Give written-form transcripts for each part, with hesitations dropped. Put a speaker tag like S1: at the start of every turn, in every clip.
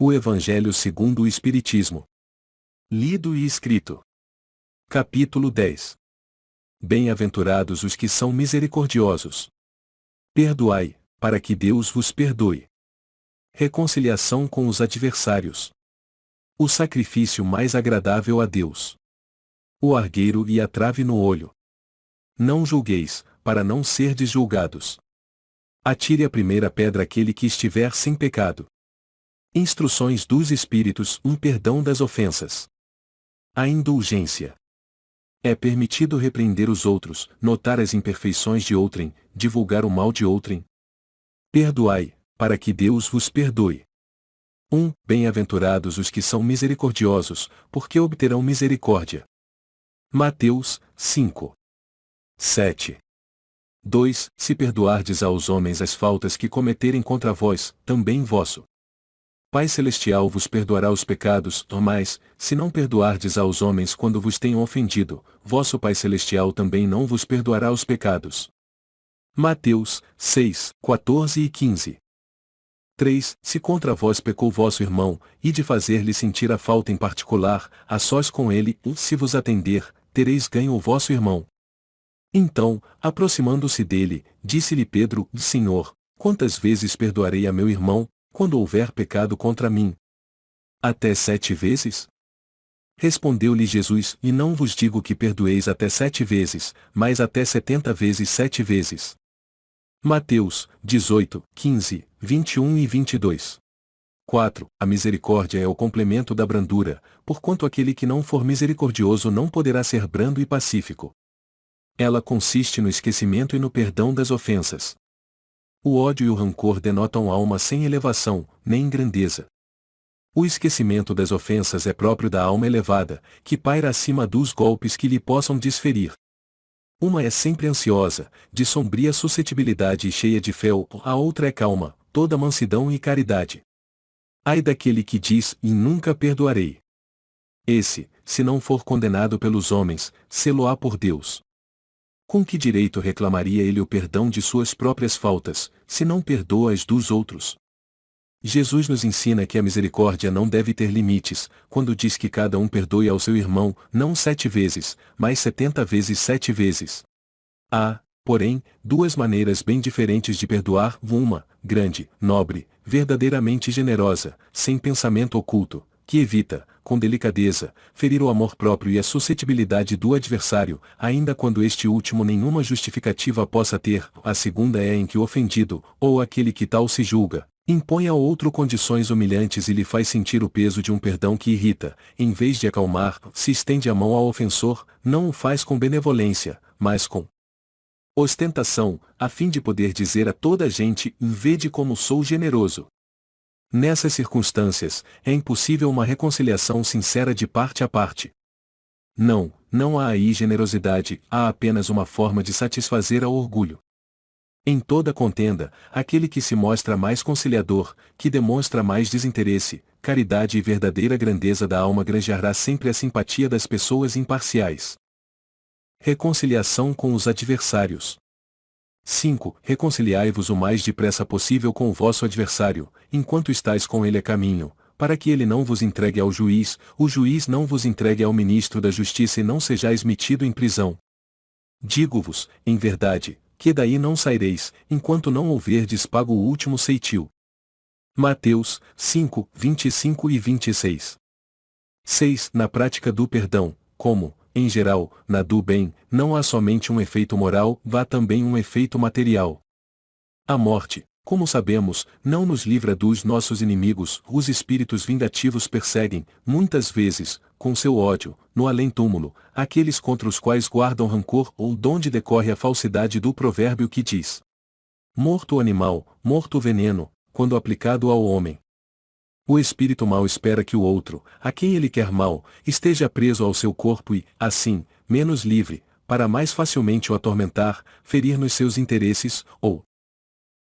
S1: O Evangelho segundo o Espiritismo. Lido e escrito. Capítulo 10. Bem-aventurados os que são misericordiosos. Perdoai, para que Deus vos perdoe. Reconciliação com os adversários. O sacrifício mais agradável a Deus. O argueiro e a trave no olho. Não julgueis, para não serdes julgados. Atire a primeira pedra aquele que estiver sem pecado. Instruções dos Espíritos, perdão das ofensas. A indulgência. É permitido repreender os outros, notar as imperfeições de outrem, divulgar o mal de outrem. Perdoai, para que Deus vos perdoe. Bem-aventurados os que são misericordiosos, porque obterão misericórdia. Mateus 5. 7. 2. Se perdoardes aos homens as faltas que cometerem contra vós, também vosso Pai Celestial vos perdoará os pecados, mas, se não perdoardes aos homens quando vos tenham ofendido, vosso Pai Celestial também não vos perdoará os pecados. Mateus 6, 14 e 15. 3. Se contra vós pecou vosso irmão, ide fazer-lhe sentir a falta em particular, a sós com ele, se vos atender, tereis ganho o vosso irmão. Então, aproximando-se dele, disse-lhe Pedro: Senhor, quantas vezes perdoarei a meu irmão, quando houver pecado contra mim? Até 7 vezes? Respondeu-lhe Jesus: E não vos digo que perdoeis até 7 vezes, mas até 70 vezes 7 vezes. Mateus 18, 15, 21 e 22. 4. A misericórdia é o complemento da brandura, porquanto aquele que não for misericordioso não poderá ser brando e pacífico. Ela consiste no esquecimento e no perdão das ofensas. O ódio e o rancor denotam alma sem elevação, nem grandeza. O esquecimento das ofensas é próprio da alma elevada, que paira acima dos golpes que lhe possam desferir. Uma é sempre ansiosa, de sombria suscetibilidade e cheia de fé, a outra é calma, toda mansidão e caridade. Ai daquele que diz: E nunca perdoarei. Esse, se não for condenado pelos homens, sê-lo-á por Deus. Com que direito reclamaria ele o perdão de suas próprias faltas, se não perdoa as dos outros? Jesus nos ensina que a misericórdia não deve ter limites, quando diz que cada um perdoe ao seu irmão, não 7 vezes, mas 70 vezes 7 vezes. Há, porém, duas maneiras bem diferentes de perdoar: uma, grande, nobre, verdadeiramente generosa, sem pensamento oculto, que evita, com delicadeza, ferir o amor próprio e a suscetibilidade do adversário, ainda quando este último nenhuma justificativa possa ter. A segunda é em que o ofendido, ou aquele que tal se julga, impõe ao outro condições humilhantes e lhe faz sentir o peso de um perdão que irrita, em vez de acalmar, se estende a mão ao ofensor, não o faz com benevolência, mas com ostentação, a fim de poder dizer a toda a gente: Vede como sou generoso. Nessas circunstâncias, é impossível uma reconciliação sincera de parte a parte. Não há aí generosidade, há apenas uma forma de satisfazer ao orgulho. Em toda contenda, aquele que se mostra mais conciliador, que demonstra mais desinteresse, caridade e verdadeira grandeza da alma granjeará sempre a simpatia das pessoas imparciais. Reconciliação com os adversários. 5. Reconciliai-vos o mais depressa possível com o vosso adversário, enquanto estáis com ele a caminho, para que ele não vos entregue ao juiz, o juiz não vos entregue ao ministro da justiça e não sejais metido em prisão. Digo-vos, em verdade, que daí não saireis, enquanto não houverdes pago o último ceitil. Mateus 5, 25 e 26. 6. Na prática do perdão, como, em geral, na do bem, não há somente um efeito moral, vá também um efeito material. A morte, como sabemos, não nos livra dos nossos inimigos, os espíritos vingativos perseguem, muitas vezes, com seu ódio, no além-túmulo, aqueles contra os quais guardam rancor ou donde decorre a falsidade do provérbio que diz: Morto o animal, morto o veneno, quando aplicado ao homem. O espírito mau espera que o outro, a quem ele quer mal, esteja preso ao seu corpo e, assim, menos livre, para mais facilmente o atormentar, ferir nos seus interesses, ou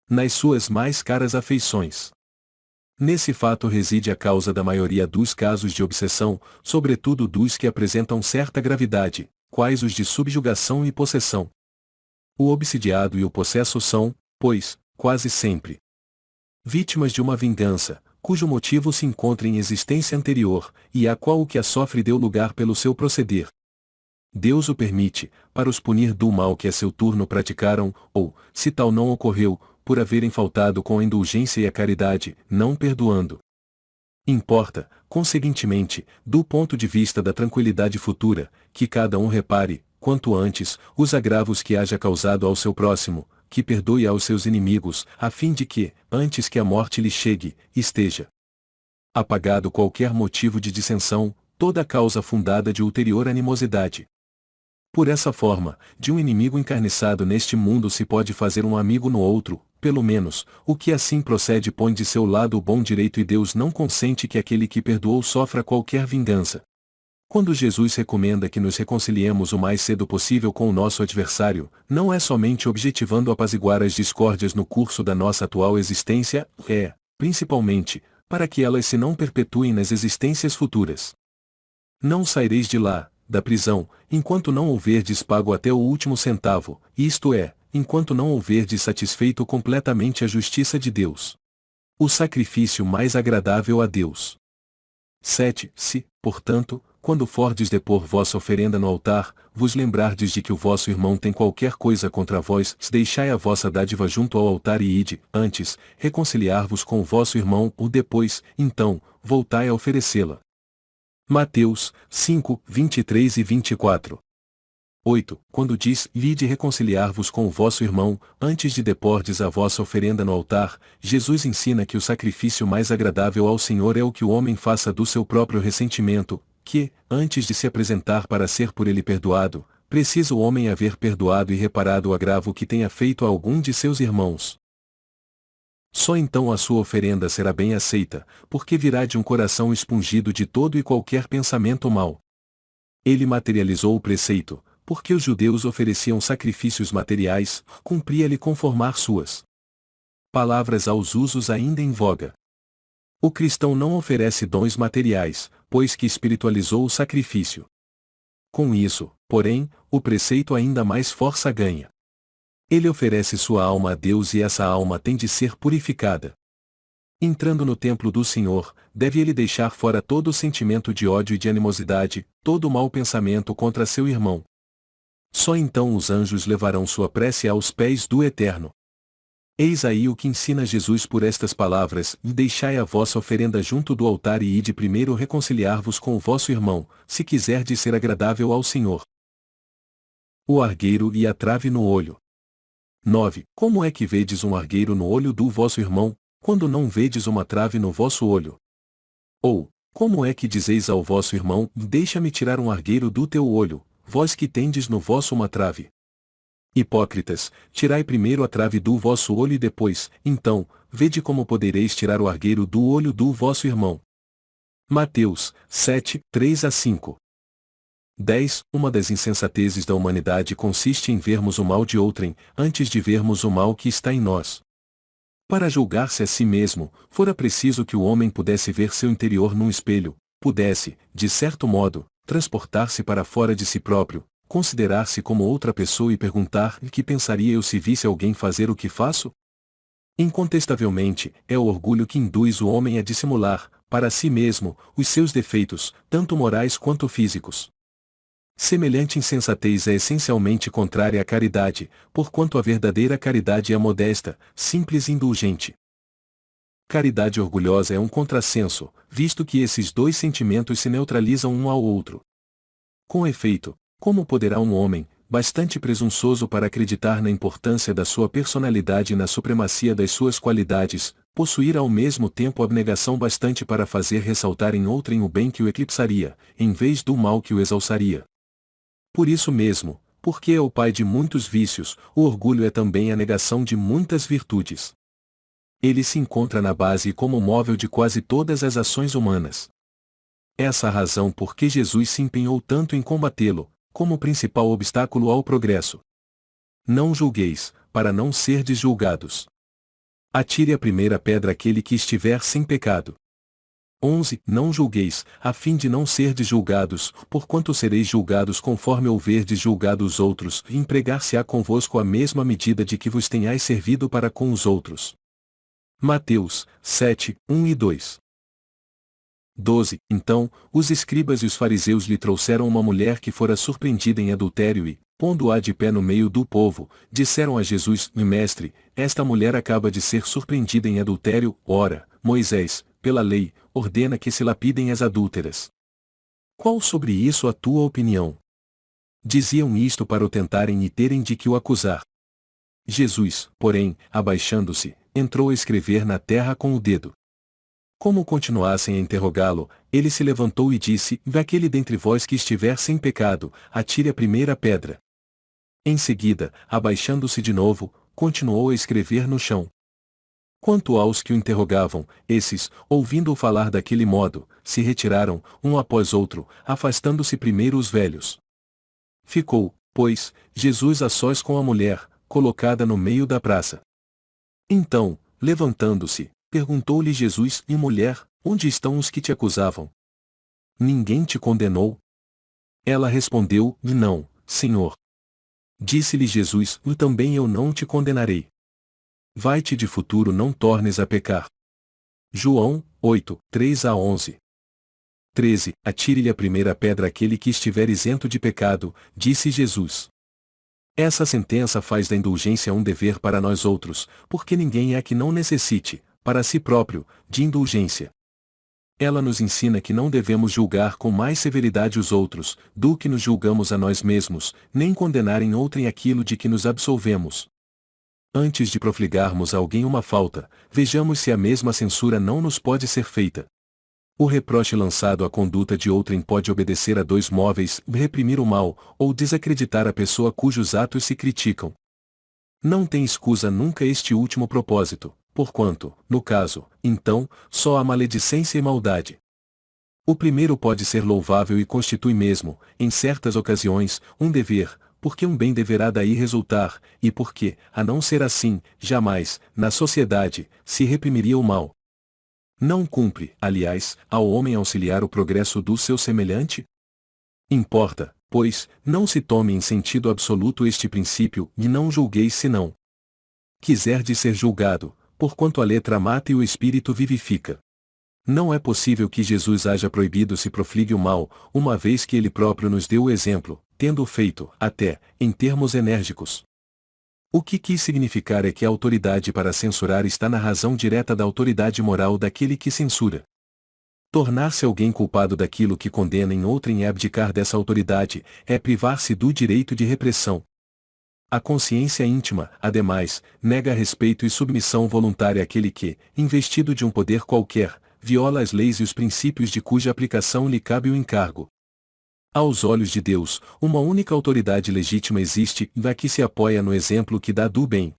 S1: nas suas mais caras afeições. Nesse fato reside a causa da maioria dos casos de obsessão, sobretudo dos que apresentam certa gravidade, quais os de subjugação e possessão. O obsidiado e o possesso são, pois, quase sempre vítimas de uma vingança, cujo motivo se encontra em existência anterior, e a qual o que a sofre deu lugar pelo seu proceder. Deus o permite, para os punir do mal que a seu turno praticaram, ou, se tal não ocorreu, por haverem faltado com a indulgência e a caridade, não perdoando. Importa, conseguintemente, do ponto de vista da tranquilidade futura, que cada um repare, quanto antes, os agravos que haja causado ao seu próximo, que perdoe aos seus inimigos, a fim de que, antes que a morte lhe chegue, esteja apagado qualquer motivo de dissensão, toda causa fundada de ulterior animosidade. Por essa forma, de um inimigo encarniçado neste mundo se pode fazer um amigo no outro, pelo menos, o que assim procede põe de seu lado o bom direito e Deus não consente que aquele que perdoou sofra qualquer vingança. Quando Jesus recomenda que nos reconciliemos o mais cedo possível com o nosso adversário, não é somente objetivando apaziguar as discórdias no curso da nossa atual existência, principalmente, para que elas se não perpetuem nas existências futuras. Não saireis de lá, da prisão, enquanto não houverdes pago até o último centavo, isto é, enquanto não houverdes satisfeito completamente a justiça de Deus. O sacrifício mais agradável a Deus. 7. Se, portanto, quando fordes depor vossa oferenda no altar, vos lembrardes de que o vosso irmão tem qualquer coisa contra vós, deixai a vossa dádiva junto ao altar e ide, antes, reconciliar-vos com o vosso irmão, ou depois, então, voltai a oferecê-la. Mateus 5, 23 e 24. 8. Quando diz, vide reconciliar-vos com o vosso irmão, antes de depordes a vossa oferenda no altar, Jesus ensina que o sacrifício mais agradável ao Senhor é o que o homem faça do seu próprio ressentimento, que, antes de se apresentar para ser por ele perdoado, precisa o homem haver perdoado e reparado o agravo que tenha feito a algum de seus irmãos. Só então a sua oferenda será bem aceita, porque virá de um coração expungido de todo e qualquer pensamento mau. Ele materializou o preceito, porque os judeus ofereciam sacrifícios materiais, cumpria-lhe conformar suas palavras aos usos ainda em voga. O cristão não oferece dons materiais, pois que espiritualizou o sacrifício. Com isso, porém, o preceito ainda mais força ganha. Ele oferece sua alma a Deus e essa alma tem de ser purificada. Entrando no templo do Senhor, deve ele deixar fora todo o sentimento de ódio e de animosidade, todo o mau pensamento contra seu irmão. Só então os anjos levarão sua prece aos pés do Eterno. Eis aí o que ensina Jesus por estas palavras, e deixai a vossa oferenda junto do altar e ide primeiro reconciliar-vos com o vosso irmão, se quiserdes ser agradável ao Senhor. O argueiro e a trave no olho. 9. Como é que vedes um argueiro no olho do vosso irmão, quando não vedes uma trave no vosso olho? Ou, como é que dizeis ao vosso irmão, deixa-me tirar um argueiro do teu olho, vós que tendes no vosso uma trave? Hipócritas, tirai primeiro a trave do vosso olho e depois, então, vede como podereis tirar o argueiro do olho do vosso irmão. Mateus 7, 3 a 5. 10. Uma das insensatezes da humanidade consiste em vermos o mal de outrem, antes de vermos o mal que está em nós. Para julgar-se a si mesmo, fora preciso que o homem pudesse ver seu interior num espelho, pudesse, de certo modo, transportar-se para fora de si próprio, considerar-se como outra pessoa e perguntar: que pensaria eu se visse alguém fazer o que faço? Incontestavelmente, é o orgulho que induz o homem a dissimular, para si mesmo, os seus defeitos, tanto morais quanto físicos. Semelhante insensatez é essencialmente contrária à caridade, porquanto a verdadeira caridade é modesta, simples e indulgente. Caridade orgulhosa é um contrassenso, visto que esses dois sentimentos se neutralizam um ao outro. Com efeito, como poderá um homem, bastante presunçoso para acreditar na importância da sua personalidade e na supremacia das suas qualidades, possuir ao mesmo tempo abnegação bastante para fazer ressaltar em outrem o bem que o eclipsaria, em vez do mal que o exalçaria? Por isso mesmo, porque é o pai de muitos vícios, o orgulho é também a negação de muitas virtudes. Ele se encontra na base como móvel de quase todas as ações humanas. Essa a razão por que Jesus se empenhou tanto em combatê-lo, como principal obstáculo ao progresso. Não julgueis, para não serdes julgados. Atire a primeira pedra aquele que estiver sem pecado. 11. Não julgueis, a fim de não serdes julgados, porquanto sereis julgados conforme houverdes julgado os outros, e empregar-se-á convosco a mesma medida de que vos tenhais servido para com os outros. Mateus 7, 1 e 2. 12. Então, os escribas e os fariseus lhe trouxeram uma mulher que fora surpreendida em adultério e, pondo-a de pé no meio do povo, disseram a Jesus: Mestre, esta mulher acaba de ser surpreendida em adultério. Ora, Moisés, pela lei, ordena que se lapidem as adúlteras. Qual sobre isso a tua opinião? Diziam isto para o tentarem e terem de que o acusar. Jesus, porém, abaixando-se, entrou a escrever na terra com o dedo. Como continuassem a interrogá-lo, ele se levantou e disse: Daquele dentre vós que estiver sem pecado, atire a primeira pedra. Em seguida, abaixando-se de novo, continuou a escrever no chão. Quanto aos que o interrogavam, esses, ouvindo-o falar daquele modo, se retiraram, um após outro, afastando-se primeiro os velhos. Ficou, pois, Jesus a sós com a mulher, colocada no meio da praça. Então, levantando-se, perguntou-lhe Jesus: E mulher, onde estão os que te acusavam? Ninguém te condenou? Ela respondeu: Não, Senhor. Disse-lhe Jesus: Também eu não te condenarei. Vai-te de futuro, não tornes a pecar. João 8, 3 a 11. 13. Atire-lhe a primeira pedra aquele que estiver isento de pecado, disse Jesus. Essa sentença faz da indulgência um dever para nós outros, porque ninguém é que não necessite, para si próprio, de indulgência. Ela nos ensina que não devemos julgar com mais severidade os outros, do que nos julgamos a nós mesmos, nem condenar em outrem aquilo de que nos absolvemos. Antes de profligarmos a alguém uma falta, vejamos se a mesma censura não nos pode ser feita. O reproche lançado à conduta de outrem pode obedecer a dois móveis: reprimir o mal, ou desacreditar a pessoa cujos atos se criticam. Não tem escusa nunca este último propósito, porquanto, no caso, então, só há maledicência e maldade. O primeiro pode ser louvável e constitui mesmo, em certas ocasiões, um dever, porque um bem deverá daí resultar, e porque, a não ser assim, jamais, na sociedade, se reprimiria o mal. Não cumpre, aliás, ao homem auxiliar o progresso do seu semelhante? Importa, pois, não se tome em sentido absoluto este princípio, e não julgueis senão quiserdes ser julgado, porquanto a letra mata e o espírito vivifica. Não é possível que Jesus haja proibido se profligue o mal, uma vez que ele próprio nos deu o exemplo, tendo-o feito, até, em termos enérgicos. O que quis significar é que a autoridade para censurar está na razão direta da autoridade moral daquele que censura. Tornar-se alguém culpado daquilo que condena em outrem é abdicar dessa autoridade, é privar-se do direito de repressão. A consciência íntima, ademais, nega respeito e submissão voluntária àquele que, investido de um poder qualquer, viola as leis e os princípios de cuja aplicação lhe cabe o encargo. Aos olhos de Deus, uma única autoridade legítima existe, da que se apoia no exemplo que dá do bem.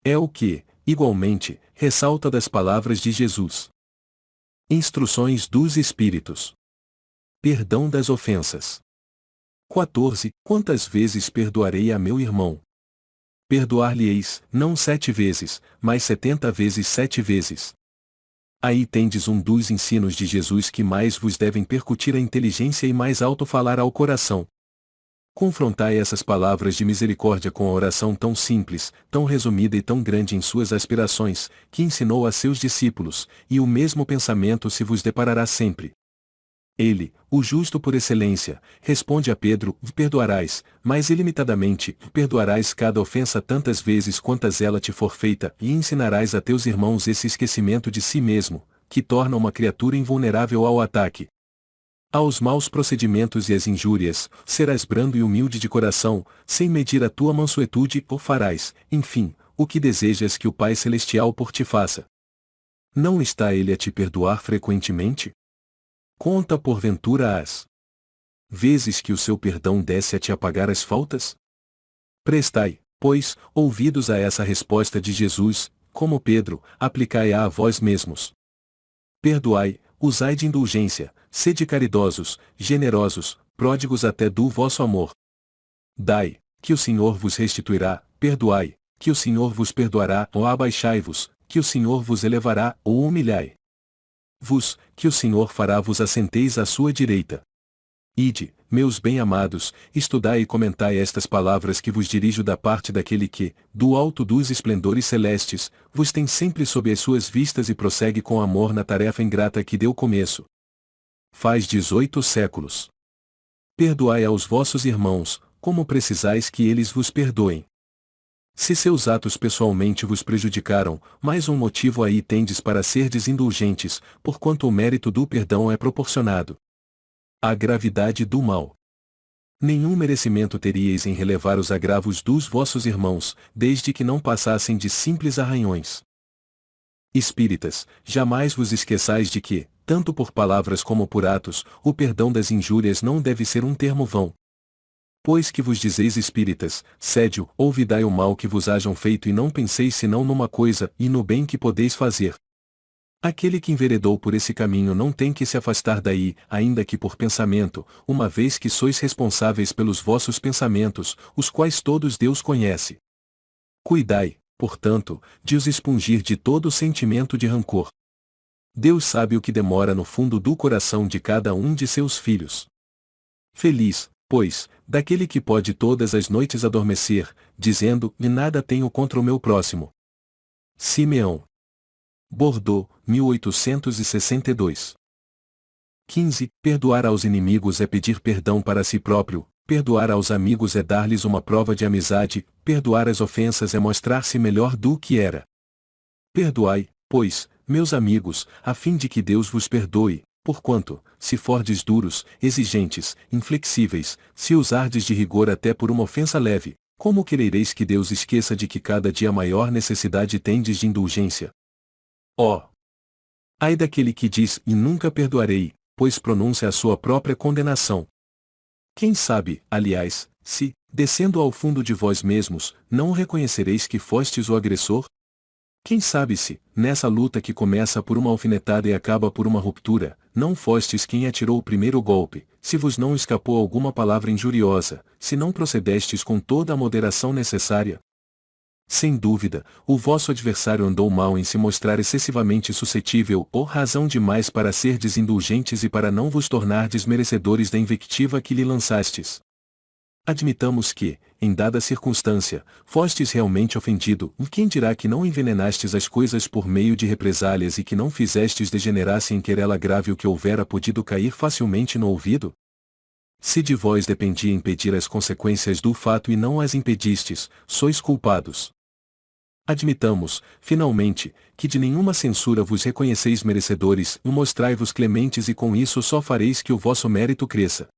S1: É o que, igualmente, ressalta das palavras de Jesus. Instruções dos Espíritos. Perdão das ofensas. 14. Quantas vezes perdoarei a meu irmão? Perdoar-lhe-eis, não 7 vezes, mas 70 vezes 7 vezes. Aí tendes um dos ensinos de Jesus que mais vos devem percutir a inteligência e mais alto falar ao coração. Confrontai essas palavras de misericórdia com a oração tão simples, tão resumida e tão grande em suas aspirações, que ensinou a seus discípulos, e o mesmo pensamento se vos deparará sempre. Ele, o justo por excelência, responde a Pedro: perdoarás, mais ilimitadamente, perdoarás cada ofensa tantas vezes quantas ela te for feita, e ensinarás a teus irmãos esse esquecimento de si mesmo, que torna uma criatura invulnerável ao ataque. Aos maus procedimentos e às injúrias, serás brando e humilde de coração, sem medir a tua mansuetude, ou farás, enfim, o que desejas que o Pai Celestial por ti faça. Não está ele a te perdoar frequentemente? Conta porventura as vezes que o seu perdão desce a te apagar as faltas? Prestai, pois, ouvidos a essa resposta de Jesus, como Pedro, aplicai-a a vós mesmos. Perdoai, usai de indulgência, sede caridosos, generosos, pródigos até do vosso amor. Dai, que o Senhor vos restituirá; perdoai, que o Senhor vos perdoará; ou abaixai-vos, que o Senhor vos elevará; ou humilhai-vos, que o Senhor fará vos assenteis à sua direita. Ide, meus bem-amados, estudai e comentai estas palavras que vos dirijo da parte daquele que, do alto dos esplendores celestes, vos tem sempre sob as suas vistas e prossegue com amor na tarefa ingrata que deu começo. Faz 18 séculos. Perdoai aos vossos irmãos, como precisais que eles vos perdoem. Se seus atos pessoalmente vos prejudicaram, mais um motivo aí tendes para serdes indulgentes, porquanto o mérito do perdão é proporcionado à gravidade do mal. Nenhum merecimento teríeis em relevar os agravos dos vossos irmãos, desde que não passassem de simples arranhões. Espíritas, jamais vos esqueçais de que, tanto por palavras como por atos, o perdão das injúrias não deve ser um termo vão. Pois que vos dizeis espíritas, sédio, ouvidai o mal que vos hajam feito e não penseis senão numa coisa, e no bem que podeis fazer. Aquele que enveredou por esse caminho não tem que se afastar daí, ainda que por pensamento, uma vez que sois responsáveis pelos vossos pensamentos, os quais todos Deus conhece. Cuidai, portanto, de os expungir de todo sentimento de rancor. Deus sabe o que demora no fundo do coração de cada um de seus filhos. Feliz, pois, daquele que pode todas as noites adormecer, dizendo, e nada tenho contra o meu próximo. Simeão. Bordeaux, 1862. 15. Perdoar aos inimigos é pedir perdão para si próprio, perdoar aos amigos é dar-lhes uma prova de amizade, perdoar as ofensas é mostrar-se melhor do que era. Perdoai, pois, meus amigos, a fim de que Deus vos perdoe, porquanto, se fordes duros, exigentes, inflexíveis, se usardes de rigor até por uma ofensa leve, como querereis que Deus esqueça de que cada dia maior necessidade tendes de indulgência? Ó! Ai daquele que diz, e nunca perdoarei, pois pronuncia a sua própria condenação. Quem sabe, aliás, se, descendo ao fundo de vós mesmos, não reconhecereis que fostes o agressor? Quem sabe se, nessa luta que começa por uma alfinetada e acaba por uma ruptura, não fostes quem atirou o primeiro golpe, se vos não escapou alguma palavra injuriosa, se não procedestes com toda a moderação necessária? Sem dúvida, o vosso adversário andou mal em se mostrar excessivamente suscetível ou razão demais para serdes indulgentes e para não vos tornardes merecedores da invectiva que lhe lançastes. Admitamos que, em dada circunstância, fostes realmente ofendido, e quem dirá que não envenenastes as coisas por meio de represálias e que não fizestes degenerasse em querela grave o que houvera podido cair facilmente no ouvido? Se de vós dependia impedir as consequências do fato e não as impedistes, sois culpados. Admitamos, finalmente, que de nenhuma censura vos reconheceis merecedores, e mostrai-vos clementes e com isso só fareis que o vosso mérito cresça.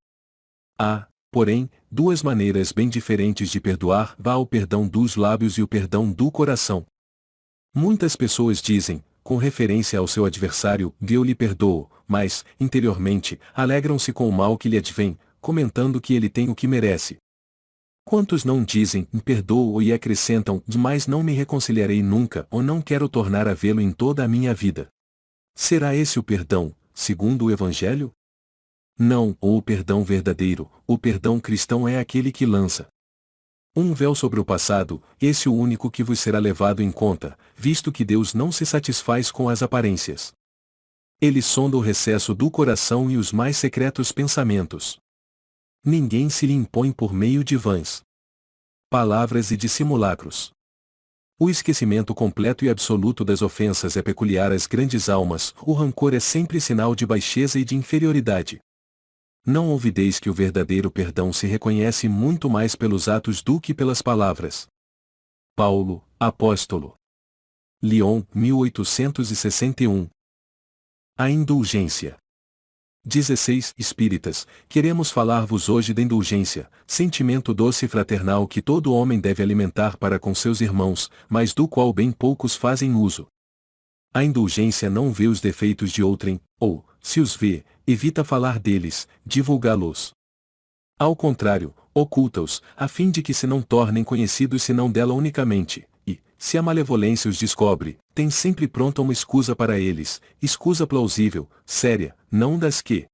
S1: Há, porém, duas maneiras bem diferentes de perdoar: há o perdão dos lábios e o perdão do coração. Muitas pessoas dizem, com referência ao seu adversário, eu lhe perdoo, mas, interiormente, alegram-se com o mal que lhe advém, comentando que ele tem o que merece. Quantos não dizem, perdoo e acrescentam, mas não me reconciliarei nunca ou não quero tornar a vê-lo em toda a minha vida? Será esse o perdão, segundo o Evangelho? Não, ou o perdão verdadeiro, o perdão cristão é aquele que lança um véu sobre o passado, esse o único que vos será levado em conta, visto que Deus não se satisfaz com as aparências. Ele sonda o recesso do coração e os mais secretos pensamentos. Ninguém se lhe impõe por meio de vãs palavras e de simulacros. O esquecimento completo e absoluto das ofensas é peculiar às grandes almas, o rancor é sempre sinal de baixeza e de inferioridade. Não ouvideis que o verdadeiro perdão se reconhece muito mais pelos atos do que pelas palavras. Paulo, Apóstolo. Lyon, 1861. A indulgência. 16. Espíritas, queremos falar-vos hoje da indulgência, sentimento doce e fraternal que todo homem deve alimentar para com seus irmãos, mas do qual bem poucos fazem uso. A indulgência não vê os defeitos de outrem, ou, se os vê, evita falar deles, divulgá-los. Ao contrário, oculta-os, a fim de que se não tornem conhecidos senão dela unicamente, e, se a malevolência os descobre, tem sempre pronta uma escusa para eles, escusa plausível, séria, não das que,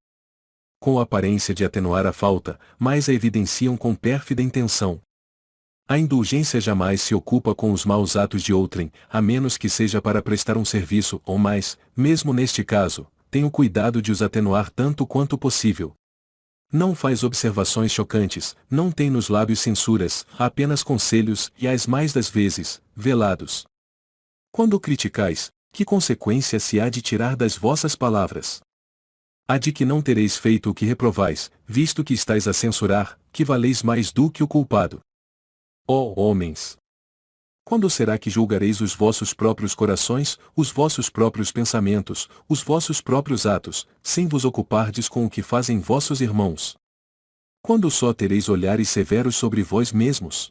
S1: com a aparência de atenuar a falta, mas a evidenciam com pérfida intenção. A indulgência jamais se ocupa com os maus atos de outrem, a menos que seja para prestar um serviço, ou mais, mesmo neste caso, tem o cuidado de os atenuar tanto quanto possível. Não faz observações chocantes, não tem nos lábios censuras, apenas conselhos, e as mais das vezes, velados. Quando o criticais, que consequência se há de tirar das vossas palavras? Há de que não tereis feito o que reprovais, visto que estáis a censurar, que valeis mais do que o culpado. Ó homens! Quando será que julgareis os vossos próprios corações, os vossos próprios pensamentos, os vossos próprios atos, sem vos ocupardes com o que fazem vossos irmãos? Quando só tereis olhares severos sobre vós mesmos?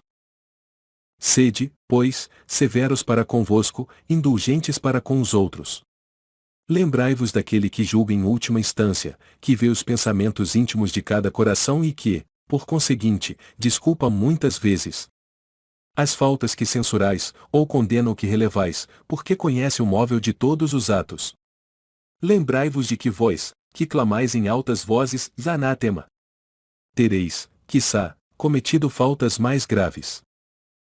S1: Sede, pois, severos para convosco, indulgentes para com os outros. Lembrai-vos daquele que julga em última instância, que vê os pensamentos íntimos de cada coração e que, por conseguinte, desculpa muitas vezes as faltas que censurais, ou condena o que relevais, porque conhece o móvel de todos os atos. Lembrai-vos de que vós, que clamais em altas vozes, anátema, tereis, quiçá, cometido faltas mais graves.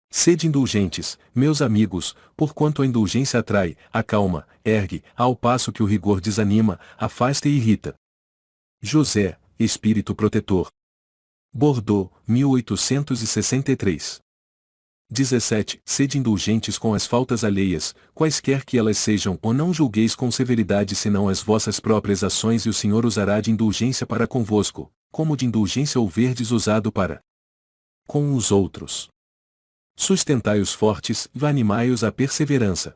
S1: Sede indulgentes, meus amigos, porquanto a indulgência atrai, acalma, ergue, ao passo que o rigor desanima, afasta e irrita. José, Espírito Protetor. Bordeaux, 1863. 17. Sede indulgentes com as faltas alheias, quaisquer que elas sejam, ou não julgueis com severidade senão as vossas próprias ações, e o Senhor usará de indulgência para convosco, como de indulgência houverdes usado para com os outros. Sustentai os fortes, e animai-os à perseverança.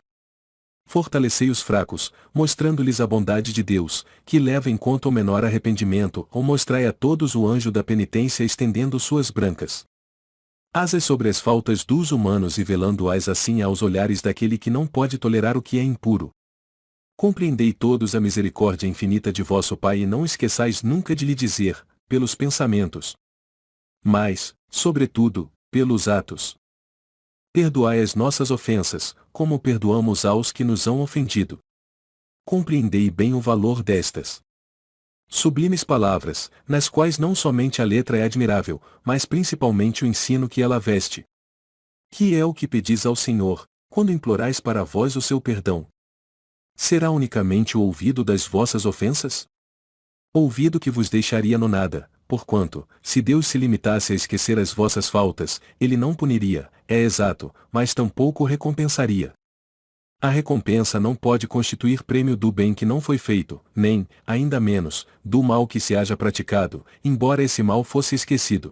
S1: Fortalecei os fracos, mostrando-lhes a bondade de Deus, que leva em conta o menor arrependimento, ou mostrai a todos o anjo da penitência estendendo suas brancas asas sobre as faltas dos humanos e velando-as assim aos olhares daquele que não pode tolerar o que é impuro. Compreendei todos a misericórdia infinita de vosso Pai e não esqueçais nunca de lhe dizer, pelos pensamentos, mas, sobretudo, pelos atos. Perdoai as nossas ofensas, como perdoamos aos que nos hão ofendido. Compreendei bem o valor destas sublimes palavras, nas quais não somente a letra é admirável, mas principalmente o ensino que ela veste. Que é o que pedis ao Senhor, quando implorais para vós o seu perdão? Será unicamente o ouvido das vossas ofensas? Ouvido que vos deixaria no nada, porquanto, se Deus se limitasse a esquecer as vossas faltas, ele não puniria, é exato, mas tampouco recompensaria. A recompensa não pode constituir prêmio do bem que não foi feito, nem, ainda menos, do mal que se haja praticado, embora esse mal fosse esquecido.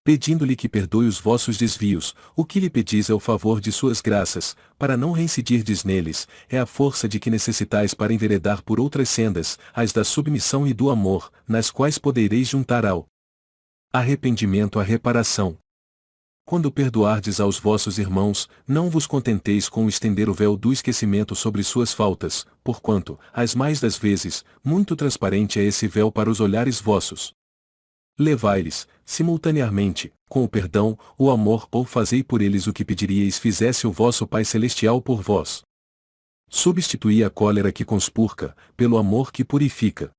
S1: Pedindo-lhe que perdoe os vossos desvios, o que lhe pedis é o favor de suas graças, para não reincidirdes neles, é a força de que necessitais para enveredar por outras sendas, as da submissão e do amor, nas quais podereis juntar ao arrependimento a reparação. Quando perdoardes aos vossos irmãos, não vos contenteis com estender o véu do esquecimento sobre suas faltas, porquanto, as mais das vezes, muito transparente é esse véu para os olhares vossos. Levai-lhes, simultaneamente, com o perdão, o amor, ou fazei por eles o que pediríeis fizesse o vosso Pai Celestial por vós. Substituí a cólera que conspurca, pelo amor que purifica.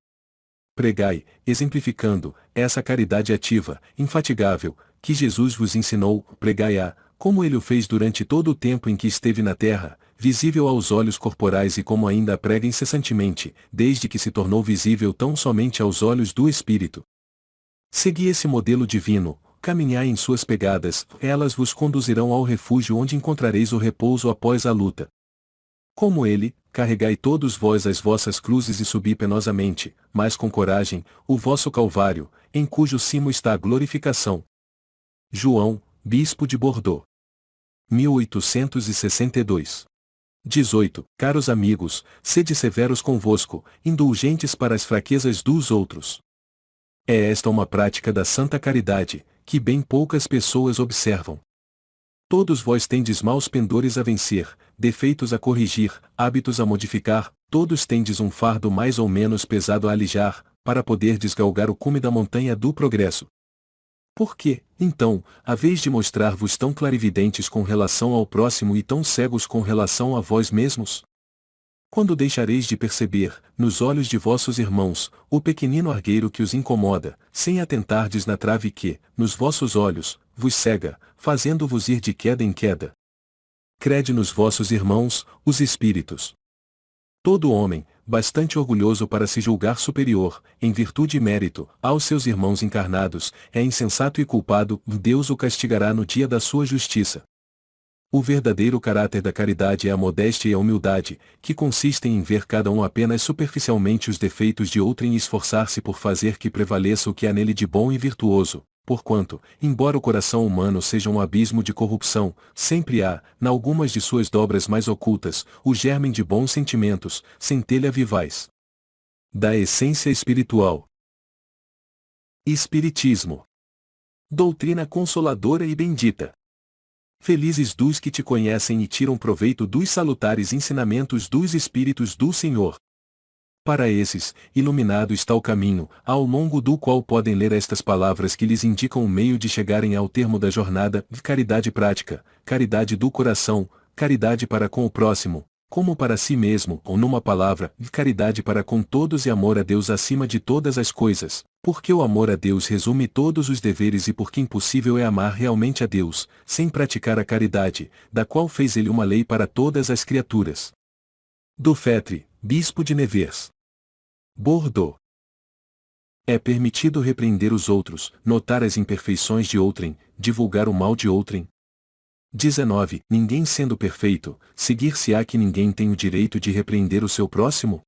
S1: Pregai, exemplificando, essa caridade ativa, infatigável, que Jesus vos ensinou, pregai-a, como ele o fez durante todo o tempo em que esteve na terra, visível aos olhos corporais e como ainda a prega incessantemente, desde que se tornou visível tão somente aos olhos do Espírito. Segui esse modelo divino, caminhai em suas pegadas, elas vos conduzirão ao refúgio onde encontrareis o repouso após a luta. Como ele, carregai todos vós as vossas cruzes e subi penosamente, mas com coragem, o vosso Calvário, em cujo cimo está a glorificação. João, Bispo de Bordeaux. 1862. 18. Caros amigos, sede severos convosco, indulgentes para as fraquezas dos outros. É esta uma prática da santa caridade, que bem poucas pessoas observam. Todos vós tendes maus pendores a vencer, defeitos a corrigir, hábitos a modificar, todos tendes um fardo mais ou menos pesado a alijar, para poder desgalgar o cume da montanha do progresso. Por que, então, haveis de mostrar-vos tão clarividentes com relação ao próximo e tão cegos com relação a vós mesmos? Quando deixareis de perceber, nos olhos de vossos irmãos, o pequenino argueiro que os incomoda, sem atentardes na trave que, nos vossos olhos, vos cega, fazendo-vos ir de queda em queda? Crede nos vossos irmãos, os espíritos. Todo homem, bastante orgulhoso para se julgar superior, em virtude e mérito, aos seus irmãos encarnados, é insensato e culpado, Deus o castigará no dia da sua justiça. O verdadeiro caráter da caridade é a modéstia e a humildade, que consistem em ver cada um apenas superficialmente os defeitos de outrem e esforçar-se por fazer que prevaleça o que há nele de bom e virtuoso. Porquanto, embora o coração humano seja um abismo de corrupção, sempre há, n'algumas de suas dobras mais ocultas, o germen de bons sentimentos, centelha vivaz da essência espiritual. Espiritismo. Doutrina consoladora e bendita. Felizes dos que te conhecem e tiram proveito dos salutares ensinamentos dos Espíritos do Senhor. Para esses, iluminado está o caminho, ao longo do qual podem ler estas palavras que lhes indicam o meio de chegarem ao termo da jornada: caridade prática, caridade do coração, caridade para com o próximo, como para si mesmo, ou numa palavra, caridade para com todos e amor a Deus acima de todas as coisas, porque o amor a Deus resume todos os deveres e porque impossível é amar realmente a Deus, sem praticar a caridade, da qual fez ele uma lei para todas as criaturas. Do Fetre, Bispo de Nevers. Bordeaux. É permitido repreender os outros, notar as imperfeições de outrem, divulgar o mal de outrem. 19. Ninguém sendo perfeito, seguir-se-á que ninguém tem o direito de repreender o seu próximo?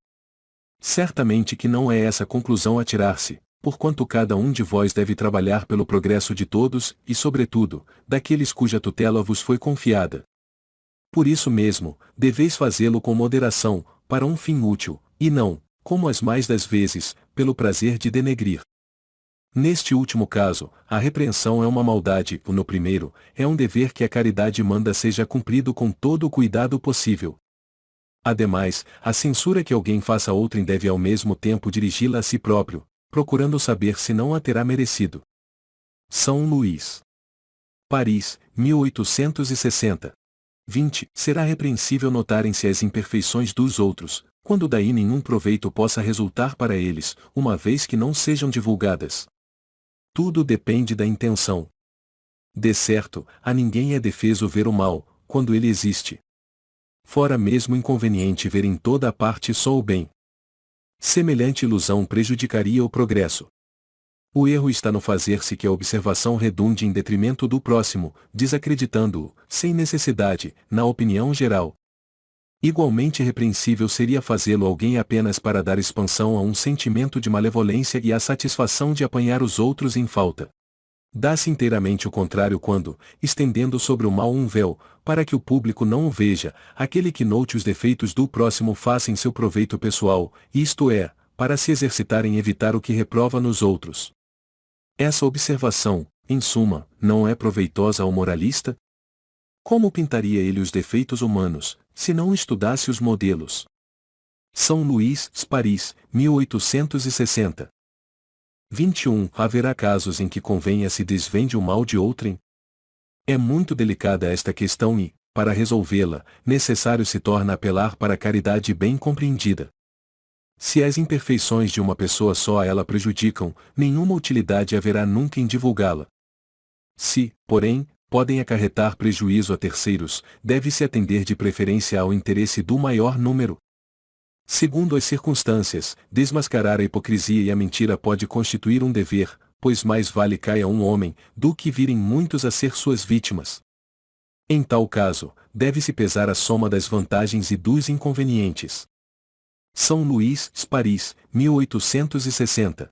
S1: Certamente que não é essa conclusão a tirar-se, porquanto cada um de vós deve trabalhar pelo progresso de todos, e sobretudo, daqueles cuja tutela vos foi confiada. Por isso mesmo, deveis fazê-lo com moderação, para um fim útil, e não, como as mais das vezes, pelo prazer de denegrir. Neste último caso, a repreensão é uma maldade, no primeiro, é um dever que a caridade manda seja cumprido com todo o cuidado possível. Ademais, a censura que alguém faça a outrem deve ao mesmo tempo dirigi-la a si próprio, procurando saber se não a terá merecido. São Luís. Paris, 1860. 20. Será repreensível notarem-se as imperfeições dos outros, quando daí nenhum proveito possa resultar para eles, uma vez que não sejam divulgadas. Tudo depende da intenção. De certo, a ninguém é defeso ver o mal, quando ele existe. Fora mesmo inconveniente ver em toda a parte só o bem. Semelhante ilusão prejudicaria o progresso. O erro está no fazer-se que a observação redunde em detrimento do próximo, desacreditando-o, sem necessidade, na opinião geral. Igualmente repreensível seria fazê-lo alguém apenas para dar expansão a um sentimento de malevolência e a satisfação de apanhar os outros em falta. Dá-se inteiramente o contrário quando, estendendo sobre o mal um véu, para que o público não o veja, aquele que note os defeitos do próximo faça em seu proveito pessoal, isto é, para se exercitar em evitar o que reprova nos outros. Essa observação, em suma, não é proveitosa ao moralista? Como pintaria ele os defeitos humanos, se não estudasse os modelos? São Luís, Paris, 1860. 21. Haverá casos em que convenha se desvende o mal de outrem? É muito delicada esta questão e, para resolvê-la, necessário se torna apelar para a caridade bem compreendida. Se as imperfeições de uma pessoa só a ela prejudicam, nenhuma utilidade haverá nunca em divulgá-la. Se, porém, podem acarretar prejuízo a terceiros, deve-se atender de preferência ao interesse do maior número. Segundo as circunstâncias, desmascarar a hipocrisia e a mentira pode constituir um dever, pois mais vale caia um homem, do que virem muitos a ser suas vítimas. Em tal caso, deve-se pesar a soma das vantagens e dos inconvenientes. São Luís, Paris, 1860.